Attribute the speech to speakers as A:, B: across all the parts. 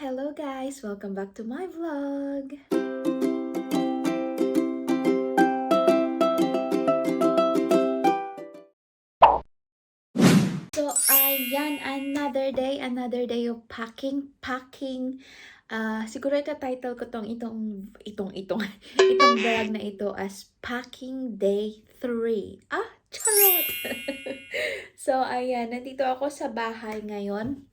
A: Hello guys! Welcome back to my vlog! So, ayan, another day of packing. Siguro ita-title ko itong vlog na ito as Packing Day 3. Charot! So, ayan, nandito ako sa bahay ngayon.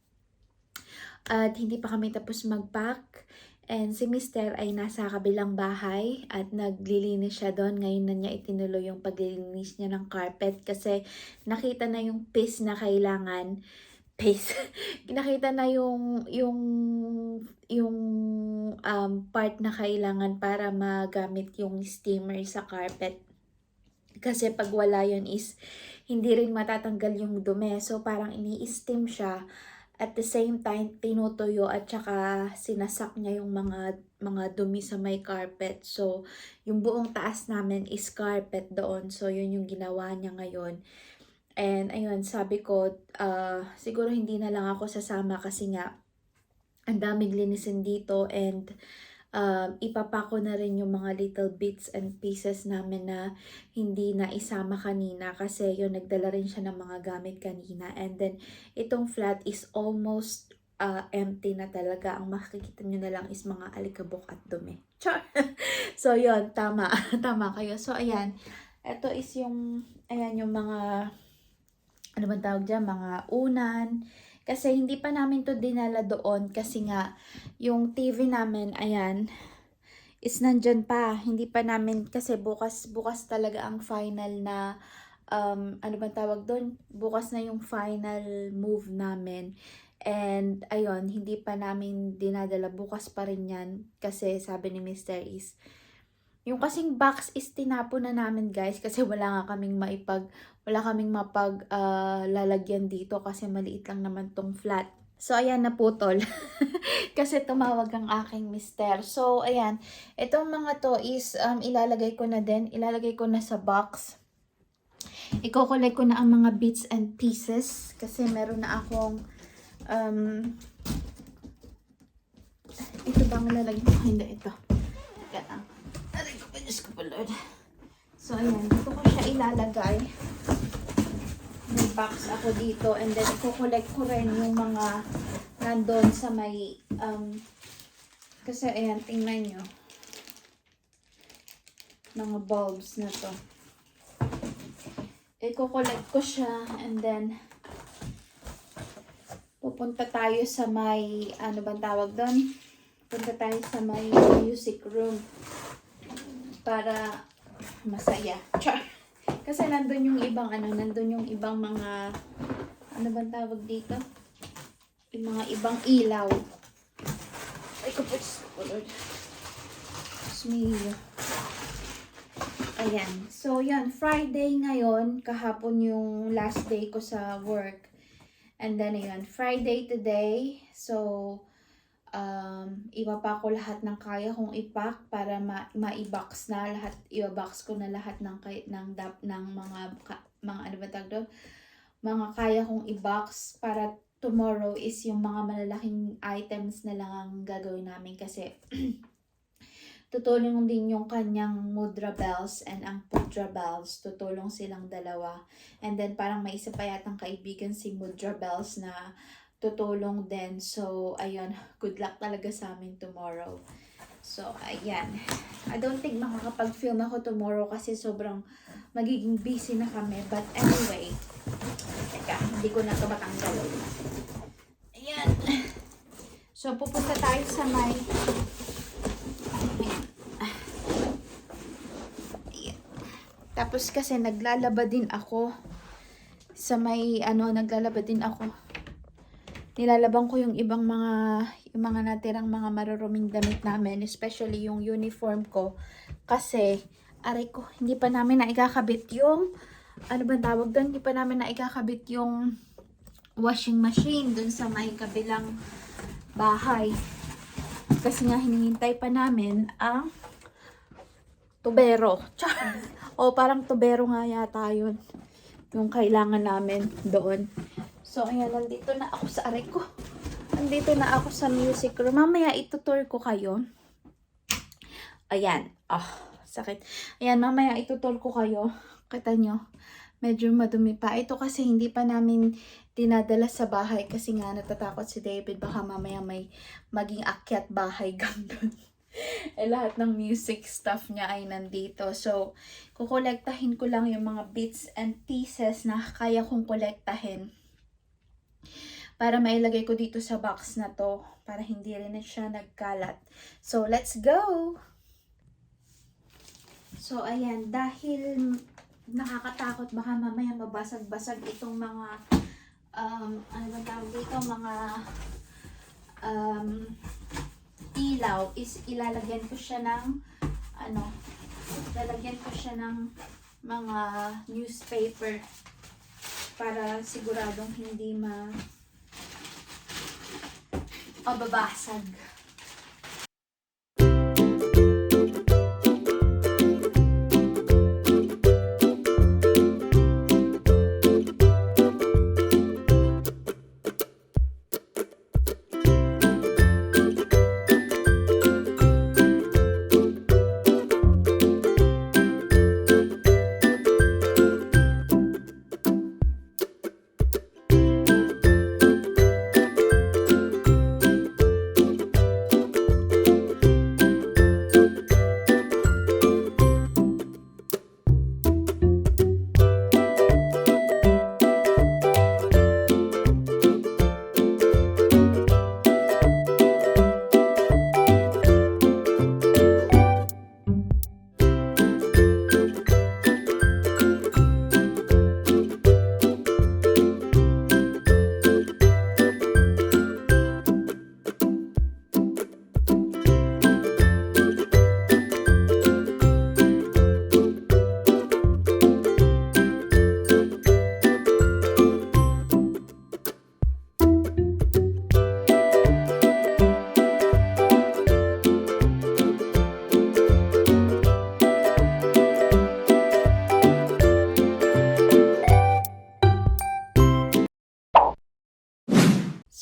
A: At hindi pa kami tapos mag-pack. And si Mister ay nasa kabilang bahay at naglilinis siya doon. Ngayon na niya itinuloy yung paglilinis niya ng carpet kasi nakita na yung piece na kailangan. Nakita na yung part na kailangan para magamit yung steamer sa carpet. Kasi pag wala yun is hindi rin matatanggal yung dumi. So parang ini-steam siya. At the same time, tinutuyo at saka sinasak niya yung mga dumi sa may carpet. So, yung buong taas namin is carpet doon. So, yun yung ginawa niya ngayon. And, ayun, sabi ko, siguro hindi na lang ako sasama kasi nga, ang daming linisin dito and ipapako na rin yung mga little bits and pieces namin na hindi na isama kanina kasi yun, nagdala rin siya ng mga gamit kanina. And then, itong flat is almost empty na talaga. Ang makikita nyo na lang is mga alikabok at dumi. Char! So, yun, tama. Tama kayo. So, ayan. Ito is yung, ayan, yung mga, ano ba tawag dyan? Mga unan. Kasi hindi pa namin to dinala doon kasi nga yung TV namin, ayan, is nandyan pa. Hindi pa namin kasi bukas talaga ang final na, ano ba tawag doon? Bukas na yung final move namin. And ayun, hindi pa namin dinadala. Bukas pa rin yan kasi sabi ni Mr. is, yung kasing box is tinapon na namin guys kasi wala kaming lalagyan dito kasi maliit lang naman tong flat. So ayan, naputol. Kasi tumawag ang aking mister. So ayan, itong mga to is ilalagay ko na sa box. Iko-collect ko na ang mga bits and pieces kasi meron na akong ito bang lalagyan ko? Hindi, ito. Teka. Diyos ko po, Lord. So, ayan. Dito ko siya ilalagay. May box ako dito. And then, i-collect ko rin yung mga nandun sa may, kasi, ayan, tingnan nyo. Mga bulbs na to. I-collect ko siya. And then, pupunta tayo sa may, ano bang tawag doon? Punta tayo sa may music room. Para masaya. Char! Kasi nandun yung ibang mga, ano bang tawag dito? Yung mga ibang ilaw. Ay, kapos. Lord. Smile. Ayan. So, yan. Friday ngayon. Kahapon yung last day ko sa work. And then, ayan. Friday today. So, ibaba ko lahat ng kaya kong ipack para ma-i-box na lahat. I-box ko na lahat ng mga ano ba tawag doon? Mga kaya kong i-box para tomorrow is yung mga malalaking items na lang ang gagawin namin kasi tutulong din yung kanyang mudra bells and ang pudra bells. Tutulong silang dalawa. And then parang may isa pa yatang kaibigan si mudra bells na tutulong din. So, ayun, good luck talaga sa amin tomorrow. So, ayan. I don't think makakapag-film ako tomorrow kasi sobrang magiging busy na kami. But anyway, teka, hindi ko na ito matanggal. Ayan. So, pupunta tayo sa may, ayan. Tapos kasi naglalaba din ako sa may, naglalaba din ako. Nilalaban ko yung mga natirang mga maruruming damit namin, especially yung uniform ko. Kasi, aray ko, hindi pa namin naikakabit yung, ano ba tawag doon? Hindi pa namin naikakabit yung washing machine dun sa may kabilang bahay. Kasi nga, hinihintay pa namin ang tubero. O, parang tubero nga yata yun. Yung kailangan namin doon. So, ayan, nandito na ako sa aray ko. Andito na ako sa music room. Mamaya itutour ko kayo. Ayan. Sakit. Ayan, mamaya itutour ko kayo. Kita nyo, medyo madumi pa. Ito kasi hindi pa namin dinadala sa bahay kasi nga natatakot si David. Baka mamaya may maging akyat bahay gandun. Lahat ng music stuff niya ay nandito. So, kukolektahin ko lang yung mga bits and pieces na kaya kong kolektahin. Para mailagay ko dito sa box na to. Para hindi rin siya nagkalat. So, let's go! So, ayan. Dahil nakakatakot, baka mamaya mabasag-basag itong mga, ano ba tawag dito? Mga, ilaw is ilalagyan ko siya ng lalagyan ko siya ng mga newspaper para siguradong hindi mababasag.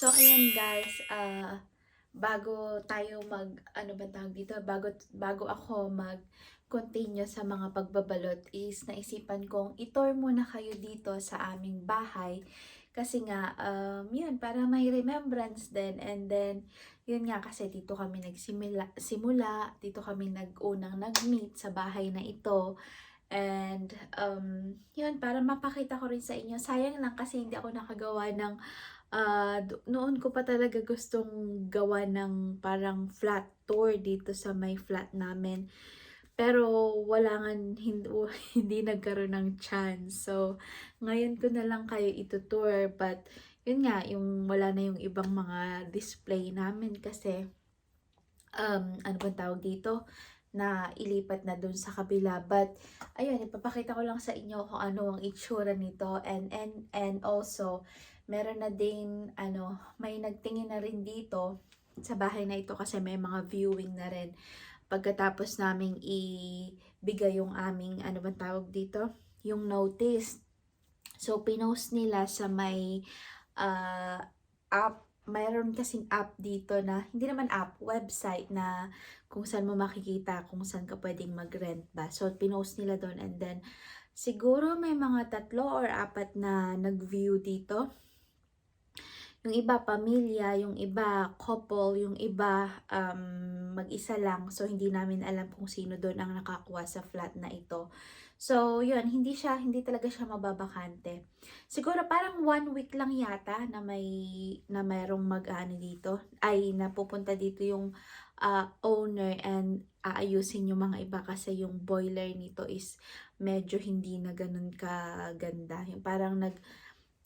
A: So, ayan guys, bago tayo ano ba tawag dito, bago ako mag-continue sa mga pagbabalot is naisipan kong itour muna kayo dito sa aming bahay. Kasi nga, yun, para may remembrance din. And then, yun nga, kasi dito kami simula, dito kami unang nag-meet sa bahay na ito. And, yun, para mapakita ko rin sa inyo. Sayang lang kasi hindi ako nakagawa ng noon ko pa talaga gustong gawa ng parang flat tour dito sa may flat namin. Pero wala nga, hindi nagkaroon ng chance. So, ngayon ko na lang kayo itutour. But, yun nga, wala na yung ibang mga display namin kasi, ano ba tawag dito? Na ilipat na dun sa kabila. But, ayun, ipapakita ko lang sa inyo kung ano ang itsura nito. And also, meron na din, may nagtingin na rin dito sa bahay na ito kasi may mga viewing na rin. Pagkatapos naming ibigay yung aming, ano ba tawag dito? Yung notice. So, pinost nila sa may app. Mayroon kasing app dito na, hindi naman app, website na kung saan mo makikita, kung saan ka pwedeng mag-rent ba. So, pinost nila doon and then, siguro may mga 3 or 4 na nag-view dito. Yung iba pamilya, yung iba couple, yung iba mag-isa lang. So, hindi namin alam kung sino doon ang nakakuha sa flat na ito. So, yun, hindi talaga siya mababakante. Siguro parang 1 week lang yata na mayroong dito. Ay, napupunta dito yung owner and aayusin yung mga iba kasi yung boiler nito is medyo hindi na ganun kaganda. Yung parang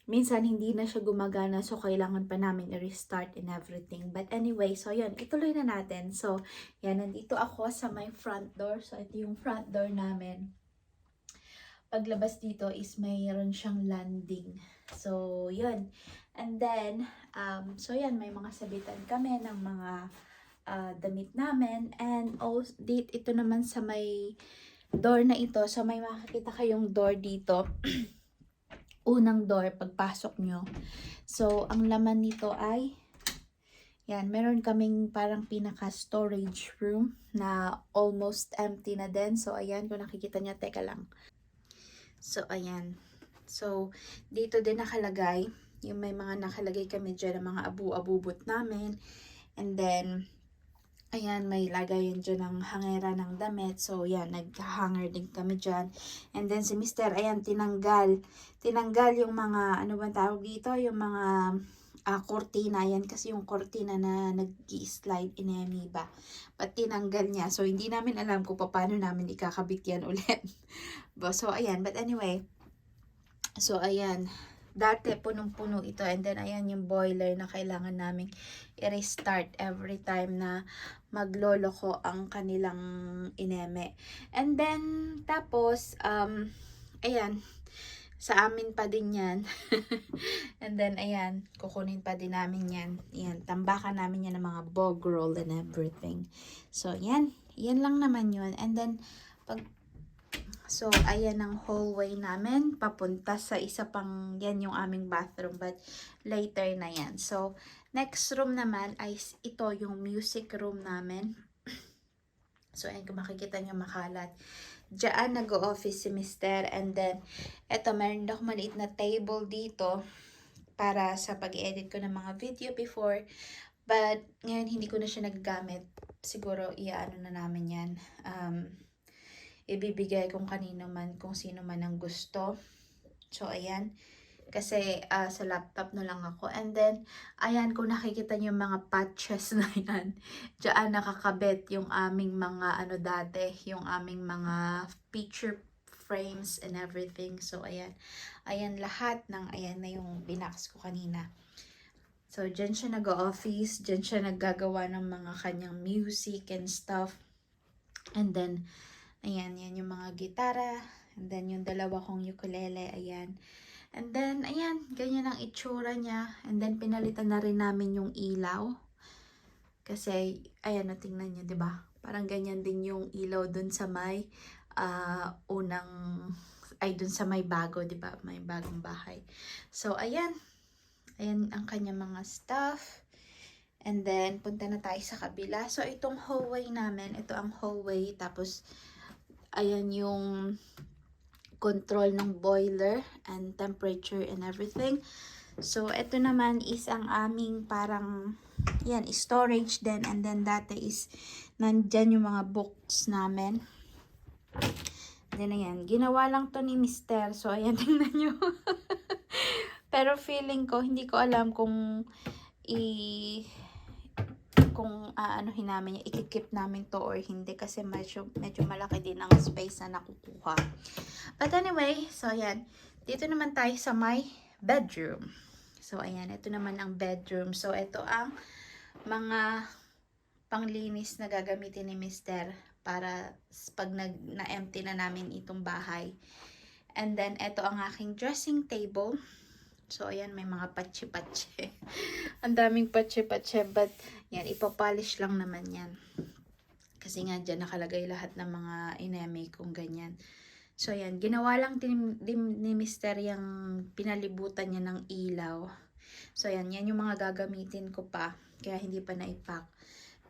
A: minsan hindi na siya gumagana, so kailangan pa namin i-restart and everything. But anyway, so yun, ituloy na natin. So, yan, nandito ako sa my front door. So, ito yung front door namin. Paglabas dito is mayroon siyang landing. So, yun. And then, so yan, may mga sabitan kami ng mga damit namin. And also, ito naman sa may door na ito. So, may makikita kayong door dito. Unang door pagpasok nyo. So, ang laman nito ay Yan, meron kaming parang pinaka-storage room na almost empty na din. So, ayan, kung nakikita niya, teka lang. So, ayan. So, dito din nakalagay, yung may mga nakalagay kami dyan, ng mga abu-abubot namin. And then, ayan, may lagayan dyan ng hangera ng damit. So, yan, nag-hanger din kami dyan. And then, si Mr. ayan, tinanggal yung mga, ano ba tawag dito? Yung mga kortina. Yan, kasi yung kortina na nag-i-slide inemiba. But tinanggal niya. So, hindi namin alam kung paano namin ikakabit yan ulit. So, ayan. But anyway, so, ayan. Dati, punong-puno ito. And then, ayan yung boiler na kailangan naming i-restart every time na magloloko ang kanilang ineme. And then, tapos, ayan, sa amin pa din yan. And then, ayan, kukunin pa din namin yan. Ayan, tambakan namin yan ng mga bog roll and everything. So, yan. Yan lang naman yun. And then, so, ayan ang hallway namin. Papunta sa isa pang, yan yung aming bathroom. But, later na yan. So, next room naman ay ito yung music room namin. So, ayan, kung makikita nyo makalat. Diyan nag-o-office si Mr. And then, eto, meron ako maliit na table dito para sa pag-edit ko ng mga video before. But, ngayon hindi ko na siya nagagamit. Siguro, iaano na namin yan. Ibibigay kung kanino man, kung sino man ang gusto. So, ayan. Kasi sa laptop na lang ako. And then, ayan, kung nakikita niyo yung mga patches na yan, diyan nakakabit yung aming mga, ano dati, yung aming mga picture frames and everything. So, ayan. Ayan lahat ng, ayan na yung binakas ko kanina. So, dyan siya nag-office, dyan siya naggagawa ng mga kanyang music and stuff. And then, ayan, yan yung mga gitara. And then, yung dalawa kong ukulele, ayan. And then, ayan, ganyan ang itsura niya. And then, pinalitan na rin namin yung ilaw. Kasi, ayan, tingnan niyo, 'di ba? Parang ganyan din yung ilaw dun sa may dun sa may bago, 'di ba? May bagong bahay. So, ayan. Ayan ang kanya mga stuff. And then, punta na tayo sa kabila. So, itong hallway namin, ito ang hallway. Tapos, ayan yung control ng boiler and temperature and everything. So, ito naman is ang aming parang, yan, storage din. And then, dati is, nandyan yung mga books namin. Then, ayan, ginawa lang to ni Mr. So, ayan, tingnan nyo. Pero feeling ko, hindi ko alam kung aanuhin namin, ikikip namin to or hindi. Kasi medyo malaki din ang space na nakukuha. But anyway, so ayan. Dito naman tayo sa my bedroom. So ayan, ito naman ang bedroom. So ito ang mga panglinis na gagamitin ni Mr. para pag na-empty na namin itong bahay. And then ito ang aking dressing table. So ayan, may mga patsi-patsi. Ang daming patsi-patsi, but yan, ipapolish lang naman yan. Kasi nga dyan nakalagay lahat ng mga ineme kong ganyan. So, ayan. Ginawa lang din ni Mr. yung pinalibutan niya ng ilaw. So, ayan. Yan yung mga gagamitin ko pa. Kaya hindi pa na-ipack.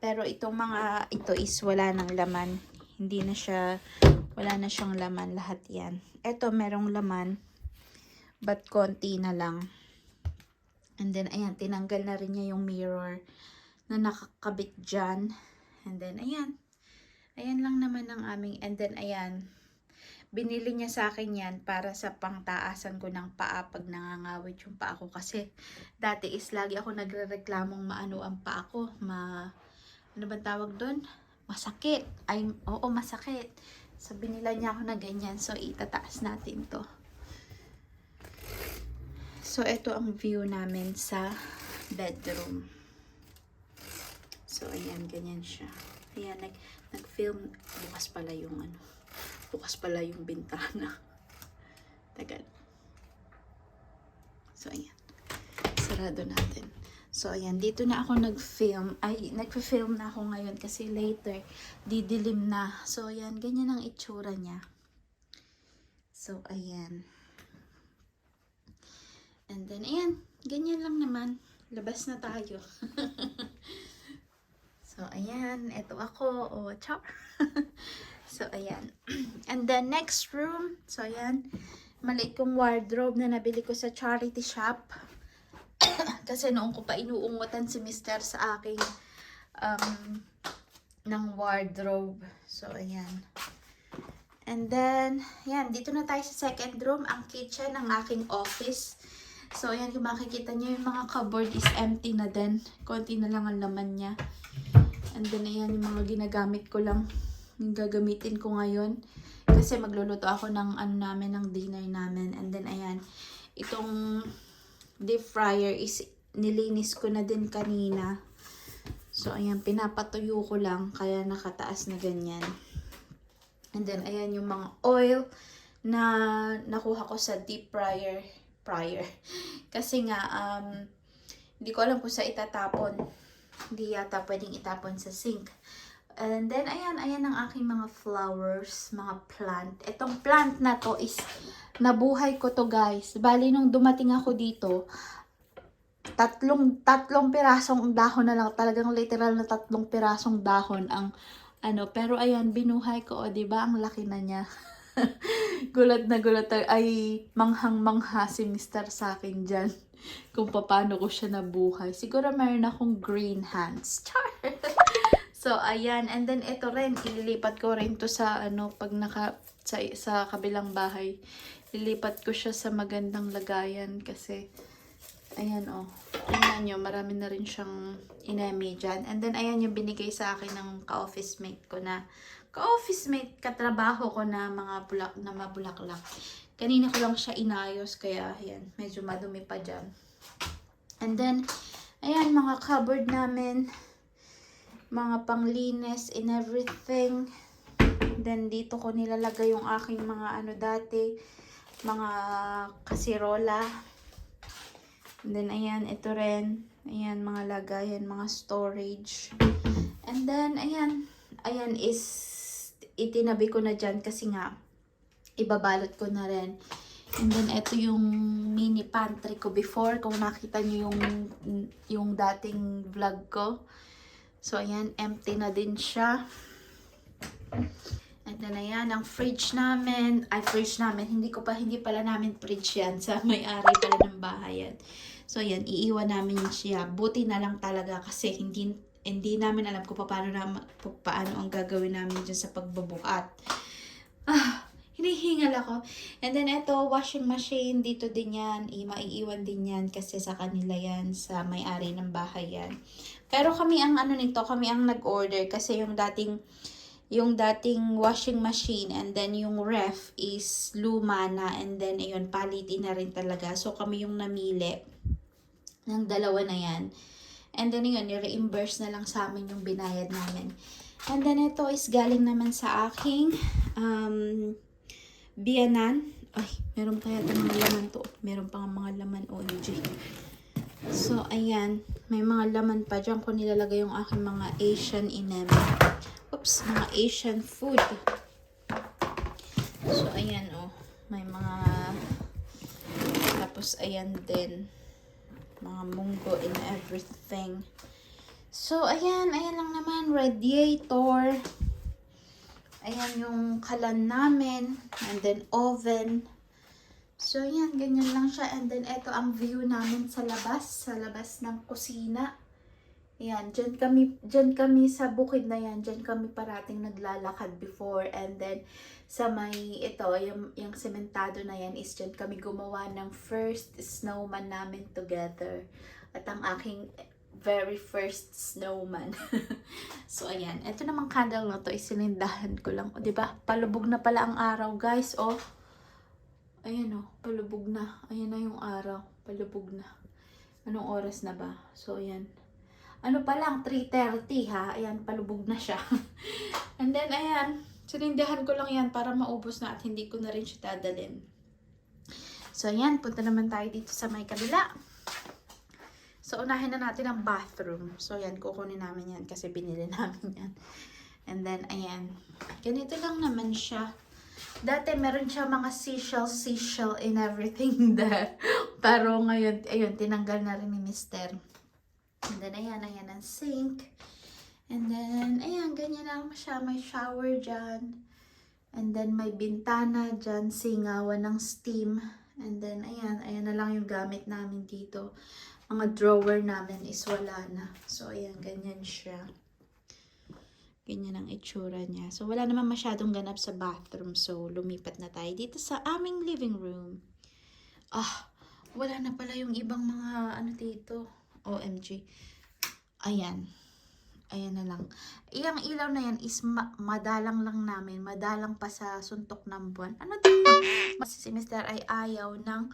A: Pero itong mga, ito is wala nang laman. Wala na siyang laman lahat yan. Ito, merong laman. But, konti na lang. And then, ayan. Tinanggal na rin niya yung mirror na nakakabit dyan. And then, ayan. Ayan lang naman ang aming, and then, ayan. Binili niya sa akin yan para sa pangtaasan ko ng paa pag nangangawit yung paa ko. Kasi dati is lagi ako nagre-reklamong maano ang paa ko. Ano ba tawag doon? Masakit. Oo, masakit. So, binila niya ako na ganyan. So, itataas natin to. So, ito ang view namin sa bedroom. So, ayan, ganyan siya. Ayan, nag-film. Bukas pala yung bintana. Tagal. So, ayan. Sarado natin. So, ayan. Dito na ako nag-film. Nagpa-film na ako ngayon kasi later, didilim na. So, ayan. Ganyan ang itsura niya. So, ayan. And then, ayan. Ganyan lang naman. labas na tayo. So, ayan. Ito ako. O, char. So, ayan. And then, next room. So, ayan. Maliit kong wardrobe na nabili ko sa charity shop. Kasi noong ko pa inuungutan si Mister sa aking ng wardrobe. So, ayan. And then, ayan. Dito na tayo sa second room. Ang kitchen ng aking office. So, ayan. Kung makikita nyo, yung mga cupboard is empty na din. Konti na lang ang laman niya. And then, ayan, yung mga ginagamit ko lang, yung gagamitin ko ngayon. Kasi magluluto ako ng ng dinner namin. And then, ayan, itong deep fryer is nilinis ko na din kanina. So, ayan, pinapatuyo ko lang, kaya nakataas na ganyan. And then, ayan, yung mga oil na nakuha ko sa deep fryer. Kasi nga, hindi ko alam kung sa itatapon. Hindi yata pwedeng itapon sa sink. And then, ayan ang aking mga flowers, mga plant. Itong plant na to is, nabuhay ko to guys. Bali, nung dumating ako dito, tatlong pirasong dahon na lang. Talagang literal na 3 pirasong dahon ang, pero ayan, binuhay ko. O, diba? Ang laki na niya. Gulat na gulat. Ay, manghang-mangha si Mr. sa akin dyan. Kung paano ko siya nabuhay. Siguro mayroon akong green hands. Char! So, ayan. And then, ito rin. Ililipat ko rin to sa, pag sa kabilang bahay. Lilipat ko siya sa magandang lagayan. Kasi, ayan, tingnan nyo, marami na rin siyang inemi dyan. And then, ayan yung binigay sa akin ng ka-office mate ko na, katrabaho ko na mga mabulaklak. Kanina ko lang siya inayos, kaya ayan, medyo madumi pa dyan. And then, ayan, mga cupboard namin, mga panglinis and everything. Then, dito ko nilalagay yung aking mga dati, mga kasirola. And then, ayan, ito rin. Ayan, mga lagayan, mga storage. And then, ayan is, itinabi ko na dyan kasi nga, ibabalot ko na rin. And then, ito yung mini pantry ko before. Kung nakita nyo yung dating vlog ko. So, ayan, empty na din siya. And then, ayan, ang fridge namin. Hindi pala namin fridge yan. Sa may-ari pala ng bahay yan. So, ayan, iiwan namin siya. Buti na lang talaga kasi hindi namin alam kung paano ang gagawin namin dyan sa pagbubukat. Hinihingal ako. And then, ito, washing machine. Dito din yan. Maiiwan din yan kasi sa kanila yan. Sa may-ari ng bahay yan. Pero kami ang kami ang nag-order kasi yung dating washing machine and then yung ref is luma na and then ayun, palitin na rin talaga. So, kami yung namili ng dalawa na yan. And then yun, i-reimburse na lang sa amin yung binayad namin. And then, ito is galing naman sa aking biyanan. Ay, meron pa yata mga laman to. Meron pa nga mga laman, OMG. So, ayan. May mga laman pa. Diyan ko nilalagay yung aking mga Asian ineme. Oops, mga Asian food. So, ayan, may mga, tapos, ayan din. Mga munggo and everything. So, ayan lang naman. Radiator. Ayan yung kalan namin. And then, oven. So, ayan. Ganyan lang siya. And then, ito ang view namin sa labas. Sa labas ng kusina. Ayan. Dyan kami sa bukid na yan. Dyan kami parating naglalakad before. And then, sa yung sementado na yan is dyan kami gumawa ng first snowman namin together. At ang aking very first snowman. So, ayan. Ito namang candle na to, isinindahan ko lang. O, diba? Palubog na pala ang araw, guys. Ayan, palubog na. Ayan na yung araw. Palubog na. Anong oras na ba? So, ayan. Pa lang? 3:30, ha? Ayan, palubog na siya. And then, ayan. Sinindahan ko lang yan para maubos na at hindi ko na rin siya dadalhin. So, ayan. Punta naman tayo dito sa may kabila. So, unahin na natin ang bathroom. So, ayan, kukunin namin yan kasi binili namin yan. And then, ayan. Ganito lang naman siya. Dati, meron siya mga seashell and everything there. Pero ngayon, ayun, tinanggal na rin ni Mister. And then, ayan ang sink. And then, ayan, ganyan lang siya. May shower dyan. And then, may bintana dyan, singawan ng steam. And then, ayan na lang yung gamit namin dito. Mga drawer namin is wala na. So, ayan, ganyan siya. Ganyan ang itsura niya. So, wala naman masyadong ganap sa bathroom. So, lumipat na tayo dito sa aming living room. Wala na pala yung ibang mga ano dito. OMG. Ayan. Ayan na lang. Iyang ilaw na yan is madalang lang namin. Madalang pa sa suntok ng buwan. Ano to? Si Mr. ay ayaw ng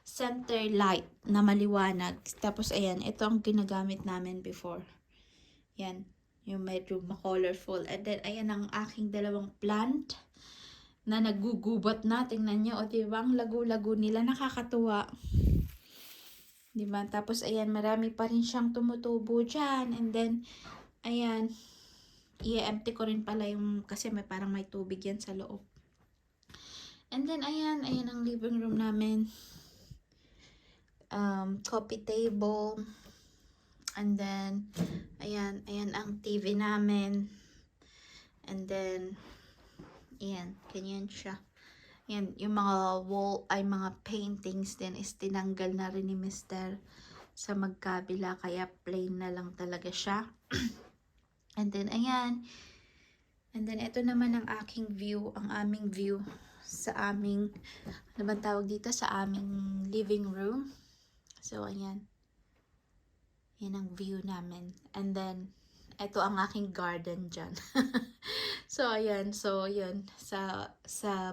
A: center light na maliwanag. Tapos, ayan. Ito ang ginagamit namin before. Yan. Yung medyo colorful. And then, ayan ang aking dalawang plant na nagugubat na. Tingnan nyo. O, diba? Ang lago-lago nila. Nakakatuwa. Diba? Tapos, ayan. Marami pa rin siyang tumutubo dyan. And then, ayan. I-empty ko rin pala yung, kasi parang may tubig yan sa loob. And then, ayan. Ayan ang living room namin. Coffee table. And then, ayan ang TV namin. And then, ayan, ganyan siya. Ayan, yung mga wall, ay mga paintings din is tinanggal na rin ni Mr. sa magkabila. Kaya plain na lang talaga siya. And then, ayan. And then, ito naman ang aking view, ang aming view sa aming, ano ba tawag dito? Sa aming living room. So, ayan. Yan ang view namin. And then, ito ang aking garden dyan. So, ayan. So, yun. Sa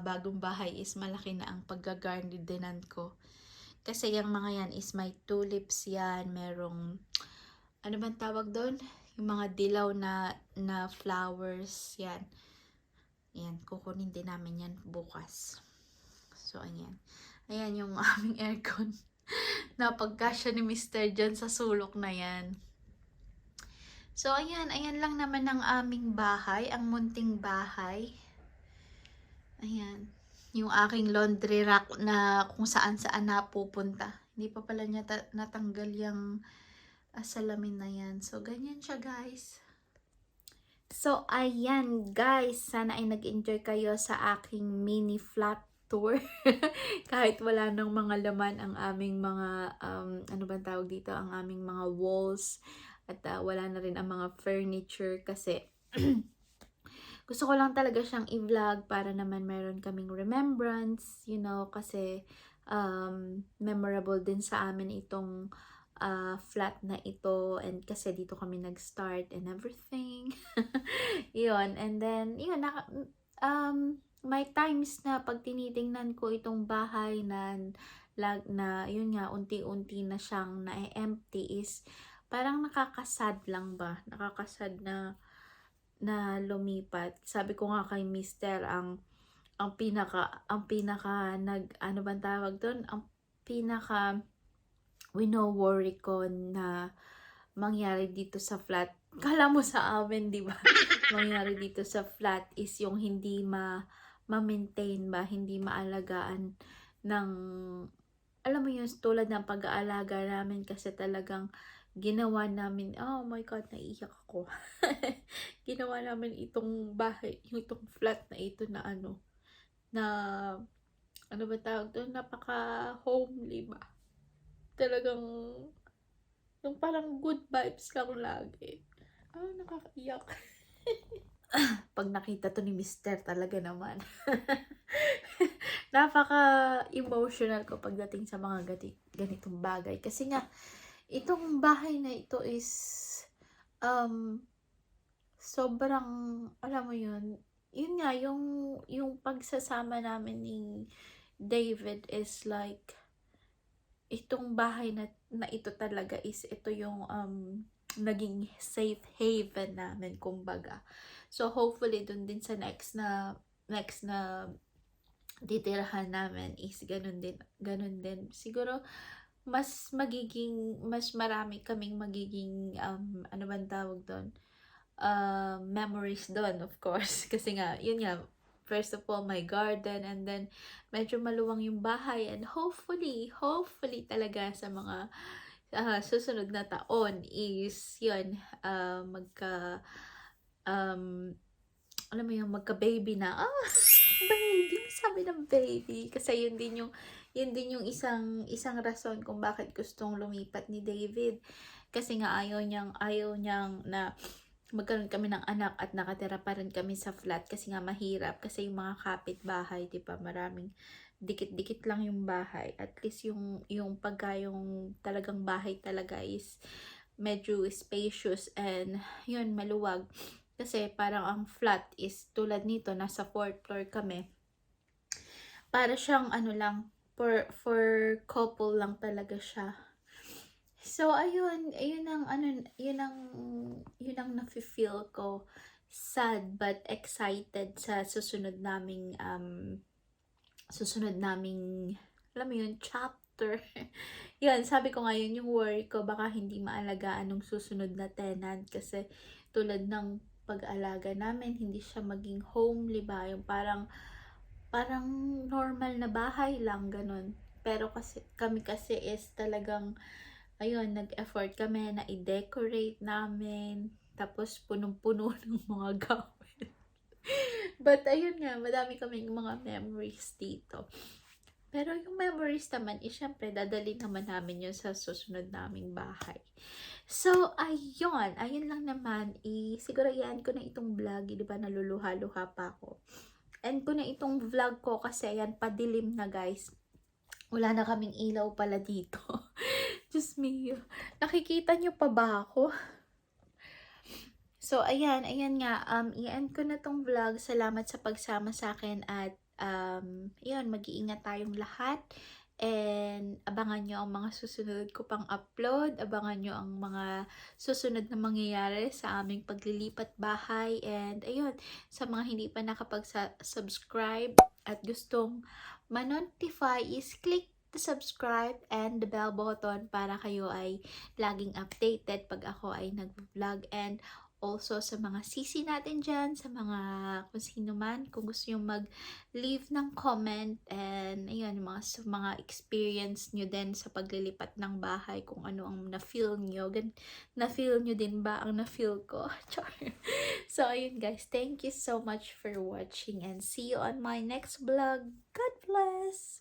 A: bagong bahay is malaki na ang paggagardenan ko. Kasi yung mga yan is may tulips yan. Merong, ano bang tawag doon? Yung mga dilaw na flowers. Yan. Yan. Kukunin din namin yan bukas. So, ayan. Ayan yung aming aircon. Napagkasya ni Mr. dyan sa sulok na yan. So, ayan lang naman ang aming bahay, ang munting bahay. Ayan. Yung aking laundry rack na kung saan-saan napupunta. Hindi pa pala niya natanggal yung salamin na yan. So, ganyan siya, guys. So, ayan, guys. Sana ay nag-enjoy kayo sa aking mini flat tour. Kahit wala nang mga laman ang aming mga ano bang tawag dito, ang aming mga walls at wala na rin ang mga furniture kasi gusto ko lang talaga siyang i-vlog para naman meron kaming remembrance, you know, kasi memorable din sa amin itong flat na ito, and kasi dito kami nag-start and everything. Yun, and then yun, may times na pag tinitingnan ko itong bahay na yun nga, unti-unti na siyang na-empty is parang nakakasad lang ba? Nakakasad na lumipat. Sabi ko nga kay Mister, ang pinaka ano bang tawag doon? Ang pinaka wino-worry ko na mangyari dito sa flat. Kala mo sa amin, di ba? Mangyari dito sa flat is yung hindi ma-maintain ba, hindi maalagaan ng, alam mo yun, tulad ng pag-aalaga namin kasi talagang ginawa namin, oh my God, naiiyak ako. Ginawa namin itong bahay, itong flat na ito na ano ba tawag doon, napaka-homely ba? Talagang, yung parang good vibes lang lagi. Nakakaiyak. Pag nakita to ni Mister, talaga naman. Napaka-emotional ko pagdating sa mga ganitong bagay. Kasi nga, itong bahay na ito is sobrang, alam mo yun nga, yung pagsasama namin ni David is like, itong bahay na ito talaga is ito yung naging safe haven namin, kumbaga. So, hopefully, dun din sa next na titirahan namin is ganun din. Siguro, mas marami kaming magiging, ano bang tawag doon? Memories doon, of course. Kasi nga, yun nga, first of all, my garden, and then, medyo maluwang yung bahay, and hopefully talaga sa susunod na taon is yun, um, alam mo yung magka-baby na. Baby, sabi ng baby. Kasi yun din yung isang rason kung bakit gustong lumipat ni David. Kasi nga ayaw niyang na magkaroon kami ng anak at nakatira pa rin kami sa flat kasi nga mahirap. Kasi yung mga kapitbahay, di ba, maraming dikit-dikit lang yung bahay. At least yung pagka yung talagang bahay talaga is medyo spacious and yun, maluwag. Kasi parang ang flat is tulad nito, nasa 4th floor kami. Para siyang ano lang, for couple lang talaga siya. So ayun ang ano, yun ang nafe-feel ko. Sad but excited sa susunod naming alam mo yun, chapter. Yun, sabi ko ngayon yung worry ko baka hindi maalagaan ng susunod na tenant kasi tulad ng pag-alaga namin, hindi siya maging homely ba, yung parang normal na bahay lang, ganun. Pero kami kasi is talagang, ayun, nag-effort kami na i-decorate namin, tapos punong-puno ng mga gamit. But ayun nga, madami kaming mga memories dito. Pero yung memories naman, syempre, dadali naman namin yun sa susunod naming bahay. So, ayun lang naman. Siguro yan ko na itong vlog, di ba, naluluha-luha pa ako. End ko na itong vlog ko kasi ayan, padilim na guys. Wala na kaming ilaw pala dito. Diyos mio. Nakikita nyo pa ba ako? So, ayan nga. I-end ko na tong vlog. Salamat sa pagsama sa akin at yun, mag-iingat tayong lahat. And abangan nyo ang mga susunod ko pang upload. Abangan nyo ang mga susunod na mangyayari sa aming paglilipat bahay. And ayun, sa mga hindi pa nakapag-subscribe at gustong ma-notify is click the subscribe and the bell button para kayo ay laging updated pag ako ay nag-vlog. And also sa mga sisi natin dyan, sa mga kung sino man, kung gusto nyo mag-leave ng comment and ayun, mga experience nyo din sa paglilipat ng bahay, kung ano ang na-feel nyo. Na-feel nyo din ba ang na-feel ko? So ayun guys, thank you so much for watching and see you on my next vlog. God bless!